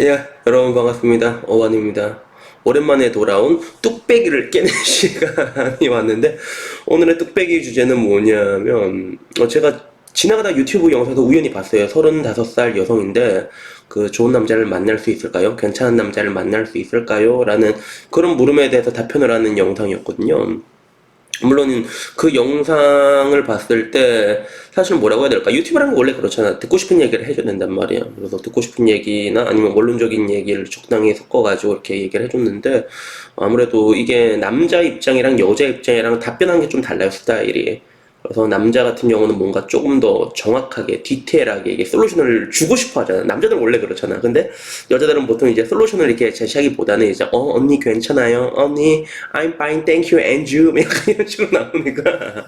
야, 여러분 반갑습니다. 어원입니다. 오랜만에 돌아온 뚝배기를 깨는 시간이 왔는데, 오늘의 뚝배기 주제는 뭐냐면, 제가 지나가다 유튜브 영상에서 우연히 봤어요. 35살 여성인데 그 좋은 남자를 만날 수 있을까요? 괜찮은 남자를 만날 수 있을까요? 라는 그런 물음에 대해서 답변을 하는 영상이었거든요. 물론 그 영상을 봤을 때 사실 뭐라고 해야 될까? 유튜브라는 거 원래 그렇잖아. 듣고 싶은 얘기를 해줘야 된단 말이야. 그래서 듣고 싶은 얘기나 아니면 원론적인 얘기를 적당히 섞어가지고 이렇게 얘기를 해줬는데, 아무래도 이게 남자 입장이랑 여자 입장이랑 답변하는 게 좀 달라요, 스타일이. 그래서 남자 같은 경우는 뭔가 조금 더 정확하게 디테일하게 이게 솔루션을 주고 싶어 하잖아. 남자들은 원래 그렇잖아. 근데 여자들은 보통 이제 솔루션을 이렇게 제시하기보다는 이제 언니 괜찮아요, 언니 I'm fine thank you and you 약간 이런 식으로 나오니까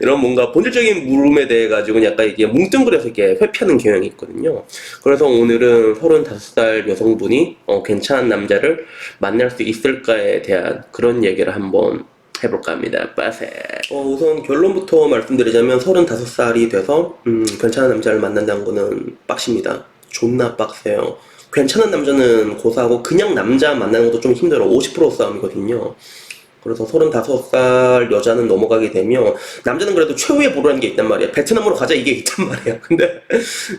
이런 뭔가 본질적인 물음에 대해 가지고 약간 이게 뭉뚱그려서 이렇게 회피하는 경향이 있거든요. 그래서 오늘은 35살 여성분이 괜찮은 남자를 만날 수 있을까에 대한 그런 얘기를 한번 해볼까 합니다. 빠세. 우선 결론부터 말씀드리자면 35살이 돼서 괜찮은 남자를 만난다는 거는 빡십니다. 존나 빡세요. 괜찮은 남자는 고사하고 그냥 남자 만나는 것도 좀 힘들어. 50% 싸움이거든요. 그래서 35살 여자는 넘어가게 되면, 남자는 그래도 최후의 보루라는 게 있단 말이야. 베트남으로 가자 이게 있단 말이야. 근데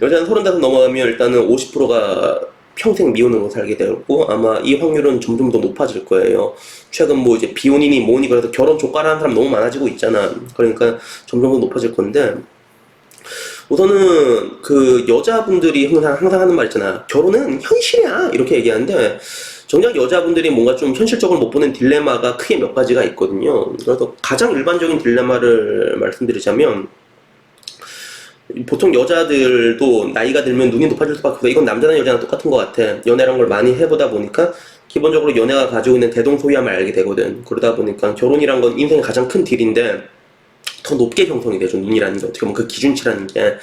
여자는 35 넘어가면 일단은 50%가 평생 미혼으로 살게 되고, 아마 이 확률은 점점 더 높아질 거예요. 최근 뭐 이제 비혼이니 뭐니 그래서 결혼 조카라는 사람 너무 많아지고 있잖아. 그러니까 점점 더 높아질 건데, 우선은 그 여자분들이 항상 하는 말 있잖아. 결혼은 현실이야 이렇게 얘기하는데, 정작 여자분들이 뭔가 좀 현실적으로 못 보는 딜레마가 크게 몇 가지가 있거든요. 그래서 가장 일반적인 딜레마를 말씀드리자면, 보통 여자들도 나이가 들면 눈이 높아질 수밖에 없어. 이건 남자나 여자나 똑같은 것 같아. 연애란 걸 많이 해보다 보니까 기본적으로 연애가 가지고 있는 대동소이함을 알게 되거든. 그러다 보니까 결혼이란 건 인생의 가장 큰 딜인데 더 높게 형성이 되죠. 눈이라는 게 어떻게 보면 그 기준치라는 게.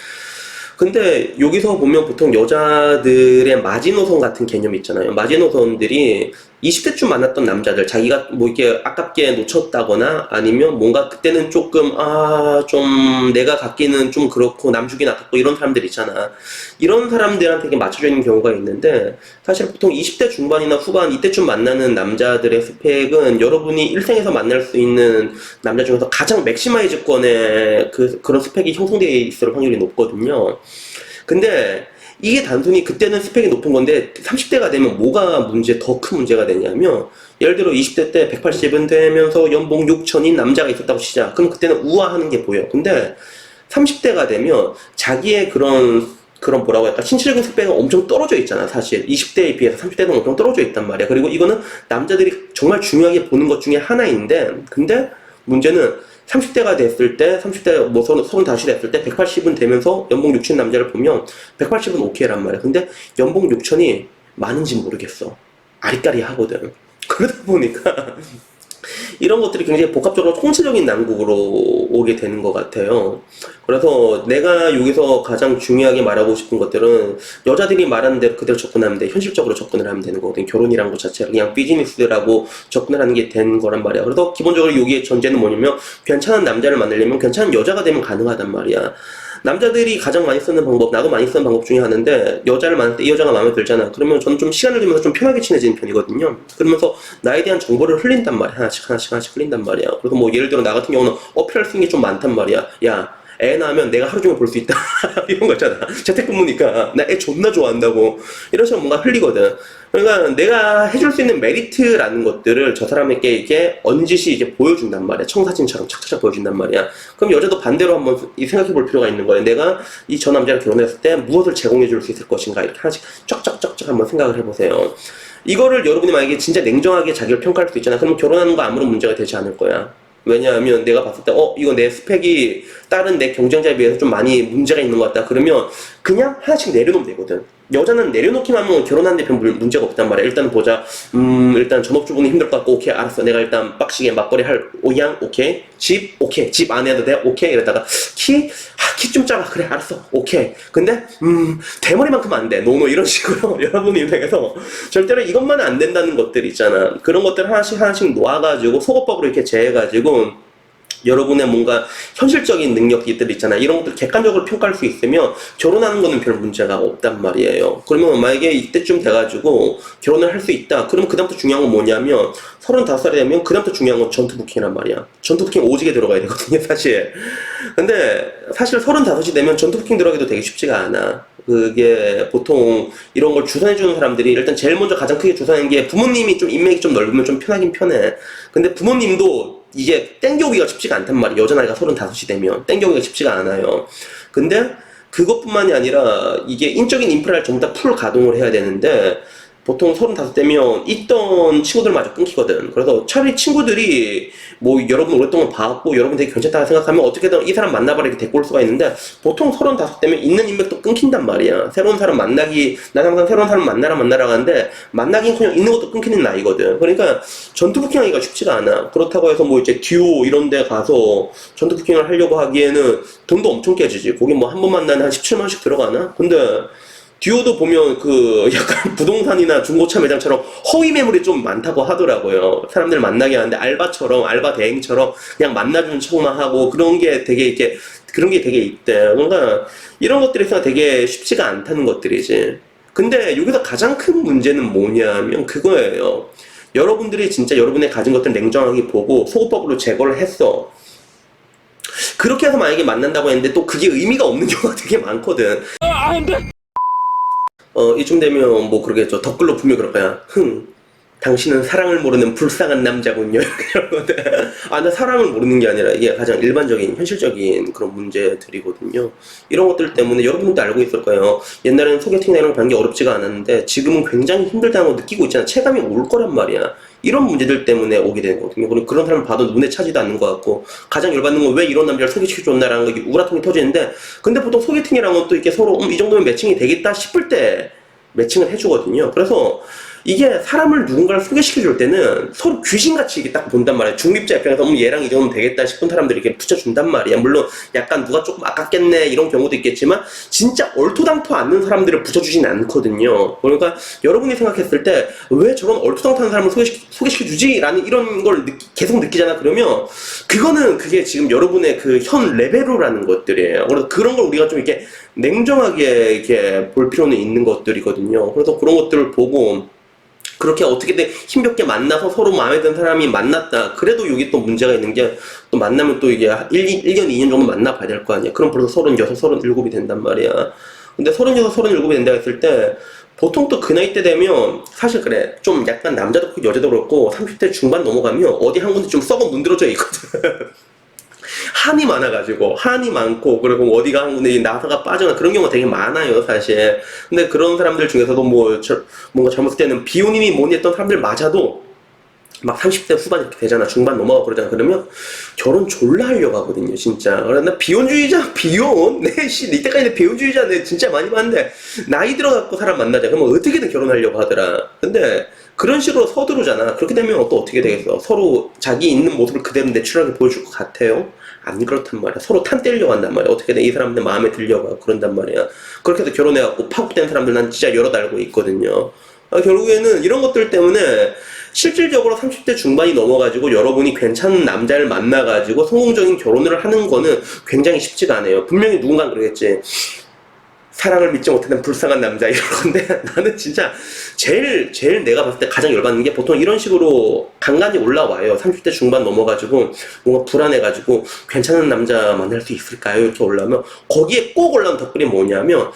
근데 여기서 보면 보통 여자들의 마지노선 같은 개념이 있잖아요. 마지노선들이 20대쯤 만났던 남자들, 자기가 뭐 이렇게 아깝게 놓쳤다거나 아니면 뭔가 그때는 조금 좀 내가 갖기는 좀 그렇고 남주긴 아깝고 이런 사람들 있잖아. 이런 사람들한테 이게 맞춰져 있는 경우가 있는데, 사실 보통 20대 중반이나 후반 이때쯤 만나는 남자들의 스펙은 여러분이 일생에서 만날 수 있는 남자 중에서 가장 맥시마이즈권의 그런 스펙이 형성되어 있을 확률이 높거든요. 근데 이게 단순히 그때는 스펙이 높은 건데 30대가 되면 뭐가 더 큰 문제가 되냐면, 예를 들어 20대 때 180은 되면서 연봉 6천인 남자가 있었다고 치자. 그럼 그때는 우아하는 게 보여. 근데 30대가 되면 자기의 그런 뭐라고 할까, 신체적인 스펙은 엄청 떨어져 있잖아. 사실 20대에 비해서 30대는 엄청 떨어져 있단 말이야. 그리고 이거는 남자들이 정말 중요하게 보는 것 중에 하나인데, 근데 문제는 30대가 됐을 때, 30대 뭐 35이 됐을 때 180은 되면서 연봉 6천 남자를 보면 180은 오케이란 말이야. 근데 연봉 6천이 많은지 모르겠어. 아리까리 하거든. 그러다 보니까 이런 것들이 굉장히 복합적으로 통체적인 난국으로 오게 되는 것 같아요. 그래서 내가 여기서 가장 중요하게 말하고 싶은 것들은, 여자들이 말하는 대로 그대로 접근하면 돼. 현실적으로 접근을 하면 되는 거거든. 결혼이란 것 자체가 그냥 비즈니스라고 접근을 하는 게 된 거란 말이야. 그래서 기본적으로 여기에 전제는 뭐냐면, 괜찮은 남자를 만나려면 괜찮은 여자가 되면 가능하단 말이야. 남자들이 가장 많이 쓰는 방법, 나도 많이 쓰는 방법 중에 하나인데, 여자를 만날 때 이 여자가 마음에 들잖아. 그러면 저는 좀 시간을 두면서 좀 편하게 친해지는 편이거든요. 그러면서 나에 대한 정보를 흘린단 말이야. 하나씩 흘린단 말이야. 그래서 뭐 예를 들어 나 같은 경우는 어필할 수 있는 게 좀 많단 말이야. 야, 애 낳으면 내가 하루 종일 볼 수 있다. 이런 거 있잖아. 재택근무니까 나 애 존나 좋아한다고. 이런 식으로 뭔가 흘리거든. 그러니까 내가 해줄 수 있는 메리트라는 것들을 저 사람에게 이게 언지시 이제 보여준단 말이야. 청사진처럼 착착착 보여준단 말이야. 그럼 여자도 반대로 한번 생각해 볼 필요가 있는 거야. 내가 저 남자랑 결혼했을 때 무엇을 제공해 줄 수 있을 것인가, 이렇게 하나씩 쫙쫙쫙쫙 한번 생각을 해보세요. 이거를 여러분이 만약에 진짜 냉정하게 자기를 평가할 수 있잖아. 그러면 결혼하는 거 아무런 문제가 되지 않을 거야. 왜냐하면 내가 봤을 때 이거 내 스펙이 다른 내 경쟁자에 비해서 좀 많이 문제가 있는 것 같다. 그러면 그냥 하나씩 내려놓으면 되거든. 여자는 내려놓기만 하면 결혼하는데 별 문제가 없단 말이야. 일단 보자. 일단 전업주부는 힘들 것 같고, 오케이 알았어. 내가 일단 빡시게 맞벌이 할 오양, 오케이. 집, 오케이. 집 안 해도 돼, 오케이. 이러다가 키 좀 작아. 그래 알았어, 오케이. 근데 대머리만큼은 안 돼. 노노 이런 식으로 여러분 인생에서 절대로 이것만은 안 된다는 것들 있잖아. 그런 것들 하나씩 놓아가지고 속어법으로 이렇게 재해가지고 여러분의 뭔가 현실적인 능력들 있잖아요. 이런 것들 객관적으로 평가할 수 있으면 결혼하는 거는 별 문제가 없단 말이에요. 그러면 만약에 이때쯤 돼가지고 결혼을 할 수 있다. 그러면 그다음부터 중요한 건 뭐냐면 35살이 되면 그다음부터 중요한 건 전투 부킹이란 말이야. 전투 부킹 오지게 들어가야 되거든요, 사실. 근데 사실 35이 되면 전투 부킹 들어가기도 되게 쉽지가 않아. 그게 보통 이런 걸 주선해주는 사람들이 일단 제일 먼저 가장 크게 주선하는 게 부모님이 좀 인맥이 좀 넓으면 좀 편하긴 편해. 근데 부모님도 이게 땡겨오기가 쉽지가 않단 말이야. 여자 나이가 35이 되면 땡겨오기가 쉽지가 않아요. 근데 그것뿐만이 아니라 이게 인적인 인프라를 전부 다 풀 가동을 해야 되는데 보통 35대면 있던 친구들마저 끊기거든. 그래서 차라리 친구들이 뭐 여러분 오랫동안 봐왔고 여러분 되게 괜찮다고 생각하면 어떻게든 이 사람 만나봐라 이렇게 데리고 올 수가 있는데 보통 35대면 있는 인맥도 끊긴단 말이야. 새로운 사람 만나기, 난 항상 새로운 사람 만나라 하는데 만나긴커녕 있는 것도 끊기는 나이거든. 그러니까 전투 부킹하기가 쉽지가 않아. 그렇다고 해서 뭐 이제 듀오 이런 데 가서 전투 부킹을 하려고 하기에는 돈도 엄청 깨지지. 거기 뭐 한 번 만나면 한 17만원씩 들어가나? 근데 듀오도 보면 그 약간 부동산이나 중고차 매장처럼 허위 매물이 좀 많다고 하더라고요. 사람들 만나게 하는데 알바처럼, 알바 대행처럼 그냥 만나주는 척만 하고 그런 게 되게 이렇게, 그런 게 되게 있대. 그러니까 이런 것들이 있어서 되게 쉽지가 않다는 것들이지. 근데 여기서 가장 큰 문제는 뭐냐면 그거예요. 여러분들이 진짜 여러분의 가진 것들 냉정하게 보고 소고법으로 제거를 했어. 그렇게 해서 만약에 만난다고 했는데 또 그게 의미가 없는 경우가 되게 많거든. 이쯤 되면 뭐 그러겠죠. 댓글로 분명히 그럴 거야. 당신은 사랑을 모르는 불쌍한 남자군요. 이러거든. 나 사랑을 모르는 게 아니라 이게 가장 일반적인, 현실적인 그런 문제들이거든요. 이런 것들 때문에 여러분들도 알고 있을 거예요. 옛날에는 소개팅이나 이런 거 받는 게 어렵지가 않았는데 지금은 굉장히 힘들다는 걸 느끼고 있잖아. 체감이 올 거란 말이야. 이런 문제들 때문에 오게 되거든요. 그리고 그런 사람을 봐도 눈에 차지도 않는 것 같고 가장 열받는 건 왜 이런 남자를 소개시켜줬나라는 거 우라통이 터지는데 근데 보통 소개팅이라는 건 또 이렇게 서로 이 정도면 매칭이 되겠다 싶을 때 매칭을 해주거든요. 그래서 이게 사람을 누군가를 소개시켜줄 때는 서로 귀신같이 이게 딱 본단 말이야. 중립자 입장에서 얘랑 이 정도면 되겠다 싶은 사람들이 이렇게 붙여준단 말이야. 물론 약간 누가 조금 아깝겠네 이런 경우도 있겠지만 진짜 얼토당토 않는 사람들을 붙여주진 않거든요. 그러니까 여러분이 생각했을 때 왜 저런 얼토당토한 사람을 소개시켜주지? 라는 이런 걸 계속 느끼잖아. 그러면 그거는 그게 지금 여러분의 그 현 레벨로라는 것들이에요. 그래서 그런 걸 우리가 좀 이렇게 냉정하게 이렇게 볼 필요는 있는 것들이거든요. 그래서 그런 것들을 보고 그렇게 어떻게든 힘겹게 만나서 서로 마음에 드는 사람이 만났다. 그래도 여기 또 문제가 있는 게 또 만나면 또 이게 1년, 2년 정도 만나봐야 될 거 아니야. 그럼 벌써 36, 37이 된단 말이야. 근데 36, 37이 된다 했을 때 보통 또 그 나이 때 되면 사실 그래. 좀 약간 남자도 그렇고 여자도 그렇고 30대 중반 넘어가면 어디 한 군데 좀 썩어 문드러져 있거든. 한이 많아가지고 한이 많고 그리고 어디가 한 군데 나사가 빠져나 그런 경우가 되게 많아요 사실. 근데 그런 사람들 중에서도 뭔가 젊었을 때는 비혼이니 뭐니 했던 사람들 맞아도 막 30대 후반 이렇게 되잖아. 중반 넘어가고 그러잖아. 그러면 결혼 졸라 하려고 하거든요 진짜. 그래 나 비혼주의자 비혼 이때까지 내 비혼주의자 내 진짜 많이 봤는데 나이 들어갖고 사람 만나자 그러면 어떻게든 결혼하려고 하더라. 근데 그런 식으로 서두르잖아. 그렇게 되면 또 어떻게 되겠어? 서로 자기 있는 모습을 그대로 내추럴하게 보여줄 것 같아요? 안 그렇단 말이야. 서로 탄 때리려고 한단 말이야. 어떻게든 이 사람들 마음에 들려고 하고 그런단 말이야. 그렇게 해서 결혼해갖고 파국된 사람들 난 진짜 여럿 알고 있거든요. 결국에는 이런 것들 때문에 실질적으로 30대 중반이 넘어가지고 여러분이 괜찮은 남자를 만나가지고 성공적인 결혼을 하는 거는 굉장히 쉽지가 않아요. 분명히 누군가는 그러겠지. 사랑을 믿지 못하는 불쌍한 남자 이런 건데 나는 진짜 제일 내가 봤을 때 가장 열받는 게 보통 이런 식으로 간간히 올라와요. 30대 중반 넘어가지고 뭔가 불안해가지고 괜찮은 남자 만날 수 있을까요? 이렇게 올라오면 거기에 꼭 올라온 댓글이 뭐냐면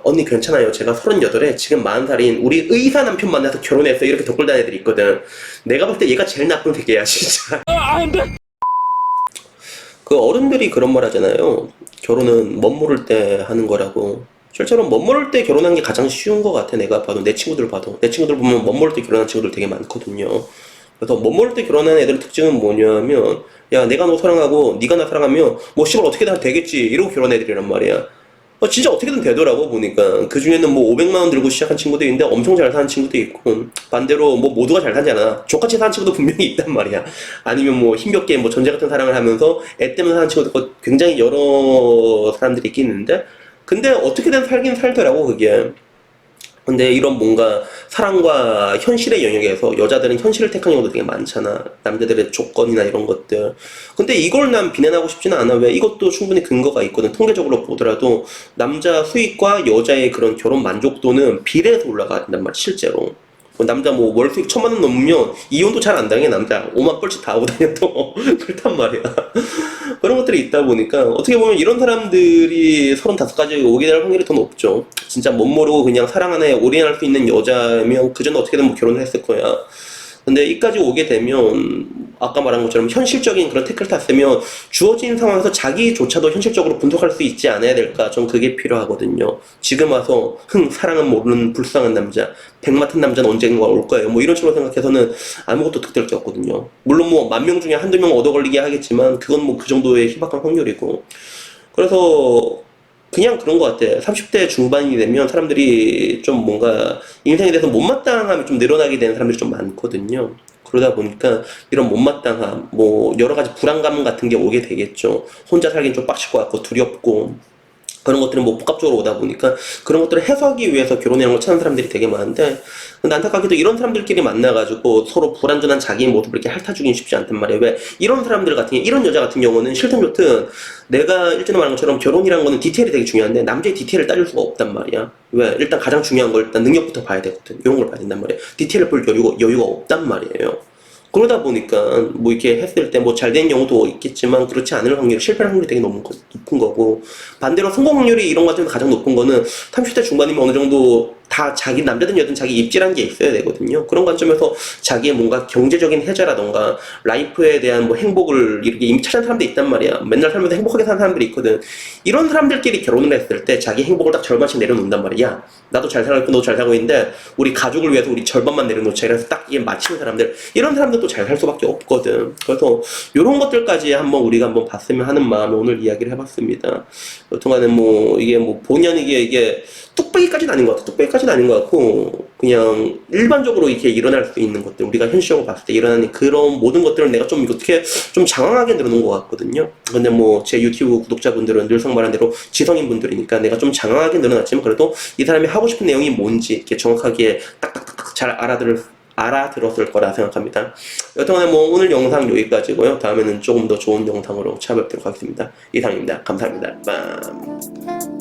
언니 괜찮아요. 제가 38에 지금 40살인 우리 의사 남편 만나서 결혼했어요. 이렇게 댓글 단 애들이 있거든. 내가 봤을 때 얘가 제일 나쁜 새끼야 진짜. 그 어른들이 그런 말 하잖아요. 결혼은 멋모를 때 하는 거라고. 실제로 멋모를 때 결혼한 게 가장 쉬운 것 같아. 내가 봐도 내 친구들 보면 멋모를 때 결혼한 친구들 되게 많거든요. 그래서 멋모를 때 결혼한 애들의 특징은 뭐냐면 야 내가 너 사랑하고 네가 나 사랑하면 뭐 씨발 어떻게든 되겠지 이러고 결혼한 애들이란 말이야. 진짜 어떻게든 되더라고 보니까. 그 중에는 뭐 500만원 들고 시작한 친구도 있는데 엄청 잘 사는 친구도 있고 반대로 뭐 모두가 잘 사지 않아. 족같이 사는 친구도 분명히 있단 말이야. 아니면 뭐 힘겹게 뭐 전제 같은 사랑을 하면서 애 때문에 사는 친구도 있고 굉장히 여러 사람들이 있긴 있는데 근데 어떻게든 살긴 살더라고 그게. 근데 이런 뭔가 사랑과 현실의 영역에서 여자들은 현실을 택하는 경우도 되게 많잖아. 남자들의 조건이나 이런 것들. 근데 이걸 난 비난하고 싶지는 않아. 왜? 이것도 충분히 근거가 있거든. 통계적으로 보더라도 남자 수익과 여자의 그런 결혼 만족도는 비례해서 올라가야 된단 말이야, 실제로. 남자 뭐 월 수익 1,000만 원 넘으면 이혼도 잘 안 당해, 남자. 5만 뻘씩 다 하고 다녀도. 그렇단 말이야. 그런 것들이 있다 보니까 어떻게 보면 이런 사람들이 35까지 오게 될 확률이 더 높죠. 진짜 멋 모르고 그냥 사랑 안에 올인할 수 있는 여자면 그전에 어떻게든 뭐 결혼을 했을 거야. 근데 이까지 오게 되면 아까 말한 것처럼 현실적인 그런 태클 탔으면 주어진 상황에서 자기조차도 현실적으로 분석할 수 있지 않아야 될까? 전 그게 필요하거든요. 지금 와서 사랑은 모르는 불쌍한 남자, 백 맡은 남자는 언젠가 올 거예요. 뭐 이런 식으로 생각해서는 아무것도 득될 게 없거든요. 물론 뭐 10,000명 중에 한두 명 얻어 걸리게 하겠지만 그건 뭐 그 정도의 희박한 확률이고. 그래서 그냥 그런 것 같아. 30대 중반이 되면 사람들이 좀 뭔가 인생에 대해서 못마땅함이 좀 늘어나게 되는 사람들이 좀 많거든요. 그러다 보니까 이런 못마땅함, 뭐 여러 가지 불안감 같은 게 오게 되겠죠. 혼자 살긴 좀 빡칠 것 같고 두렵고 그런 것들은 뭐 복합적으로 오다 보니까 그런 것들을 해소하기 위해서 결혼이라는 걸 찾는 사람들이 되게 많은데 근데 안타깝게도 이런 사람들끼리 만나가지고 서로 불완전한 자기의 모습을 이렇게 핥아주긴 쉽지 않단 말이에요. 왜? 이런 사람들 같은 경우, 이런 여자 같은 경우는 싫든 좋든 내가 일전에 말한 것처럼 결혼이라는 거는 디테일이 되게 중요한데 남자의 디테일을 따질 수가 없단 말이야. 왜? 일단 가장 중요한 걸 일단 능력부터 봐야 되거든. 이런 걸 봐야 된단 말이야. 디테일을 볼 여유가 없단 말이에요. 그러다 보니까 뭐 이렇게 했을 때 뭐 잘 된 경우도 있겠지만 그렇지 않을 확률, 실패할 확률이 되게 높은 거고 반대로 성공 확률이 이런 것 중에 가장 높은 거는 30대 중반이면 어느 정도 다 자기 남자든 여든 자기 입지라는 게 있어야 되거든요. 그런 관점에서 자기의 뭔가 경제적인 혜자라던가 라이프에 대한 뭐 행복을 이렇게 이미 찾은 사람들이 있단 말이야. 맨날 살면서 행복하게 사는 사람들이 있거든. 이런 사람들끼리 결혼을 했을 때 자기 행복을 딱 절반씩 내려놓는단 말이야. 나도 잘 살고 있고 너도 잘 살고 있는데 우리 가족을 위해서 우리 절반만 내려놓자. 이래서 딱 이게 맞히는 사람들 이런 사람들도 잘 살 수밖에 없거든. 그래서 이런 것들까지 한번 우리가 한번 봤으면 하는 마음에 오늘 이야기를 해봤습니다. 여튼간에 뭐 이게 뭐 본의 아니게 이게 뚝배기까지는 아닌 것 같아. 뚝배기까지는 아닌 것 같고 그냥 일반적으로 이렇게 일어날 수 있는 것들 우리가 현실적으로 봤을 때 일어나는 그런 모든 것들을 내가 좀 어떻게 좀 장황하게 늘어놓은 것 같거든요. 근데 뭐 제 유튜브 구독자분들은 늘상 말한 대로 지성인 분들이니까 내가 좀 장황하게 늘어났지만 그래도 이 사람이 하고 싶은 내용이 뭔지 이렇게 정확하게 딱딱딱 잘 알아들었을 거라 생각합니다. 여튼간에 뭐 오늘 영상 여기까지고요. 다음에는 조금 더 좋은 영상으로 찾아뵙도록 하겠습니다. 이상입니다. 감사합니다. 빰.